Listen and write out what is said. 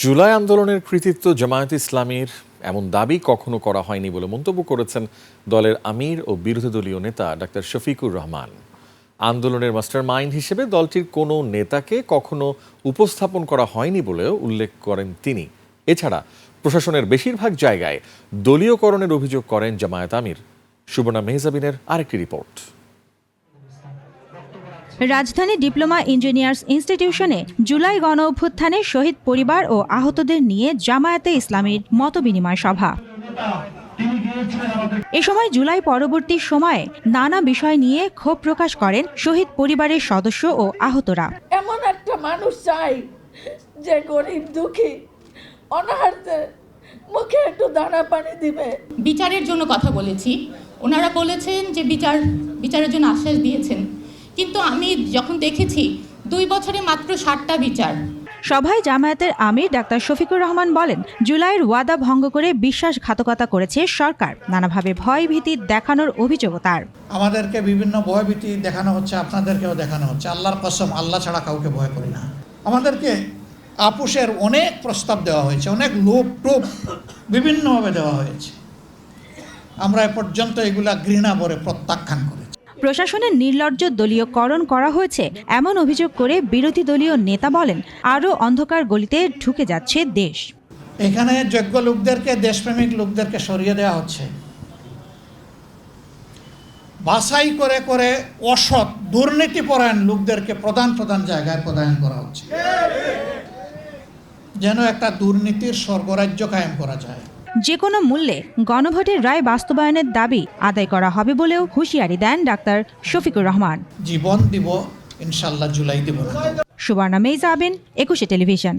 জুলাই আন্দোলনের কৃতিত্ব জামায়াতে ইসলামীর এমন দাবি কখনো করা হয়নি বলে মন্তব্য করেছেন দলের আমির ও বিরোধী দলীয় নেতা ডাক্তার শফিকুর রহমান। আন্দোলনের মাস্টারমাইন্ড হিসেবে দলটির কোনো নেতাকে কখনো উপস্থাপন করা হয়নি বলেও উল্লেখ করেন তিনি। এছাড়া প্রশাসনের বেশিরভাগ জায়গায় দলীয়করণের অভিযোগ করেন জামায়াত আমির। সুবর্ণা মেহজাবিনের আরেকটি রিপোর্ট। রাজধানী ডিপ্লোমা ইঞ্জিনিয়ার্স ইনস্টিটিউশনে জুলাই গণ অভ্যুত্থানে শহীদ পরিবার ও আহতদের নিয়ে জামায়াতে ইসলামীর মতবিনিময় সভা। এ সময় জুলাই পরবর্তী সময়ে নানা বিষয় নিয়ে ক্ষোভ প্রকাশ করেন শহীদ পরিবারের সদস্য ও আহতরা। এমন একটা মানুষ চাই যে গরিব দুঃখী অনাহারদের মুখে একটু দানা পানি দিবে। বিচারের জন্য কথা বলেছি, ওনারা বলেছেন যে বিচারের জন্য আশ্বাস দিয়েছেন, কিন্তু আমি যখন দেখেছি 2 বছরে মাত্র 7টা বিচার। সভায় জামায়াতের আমির ডাক্তার শফিকুর রহমান বলেন, জুলাইয়ের ওয়াদা ভঙ্গ করে বিশ্বাসঘাতকতা করেছে সরকার, নানাভাবে ভয়ভীতি দেখানোর অভিযোগ তার। আমাদেরকে বিভিন্ন ভয়ভীতি দেখানো হচ্ছে, আপনাদেরকেও দেখানো হচ্ছে। আল্লাহর কসম, আল্লাহ ছাড়া কাউকে ভয় করি না। আমাদেরকে আপোষের অনেক প্রস্তাব দেওয়া হয়েছে, অনেক লোভ টোপ বিভিন্নভাবে দেওয়া হয়েছে। আমরা এ পর্যন্ত এগুলা ঘৃণা ভরে প্রত্যাখ্যান করেছি। প্রশাসনের নির্লজ্জ দলীয়করণ করা হয়েছে এমন অভিযোগ করে বিরোধী দলীয় নেতা বলেন, আরও অন্ধকার গলিতে ঢুকে যাচ্ছে দেশ। এখানে যোগ্য লোকদেরকে, দেশপ্রেমিক লোকদেরকে সরিয়ে দেওয়া হচ্ছে, বাছাই করে করে অসৎ দুর্নীতিপরায়ণ লোকদেরকে প্রধান জায়গায় প্রদান করা হচ্ছে, যেন একটা দুর্নীতির স্বর্গরাজ্য কায়েম করা যায়। যে কোনো মূল্যে গণভোটের রায় বাস্তবায়নের দাবি আদায় করা হবে বলেও হুঁশিয়ারি দেন ডাক্তার শফিকুর রহমান। জীবন দিব, ইনশাল্লাহ জুলাই দিব না। সুবর্ণা মেহজাবিন, 21 টেলিভিশন।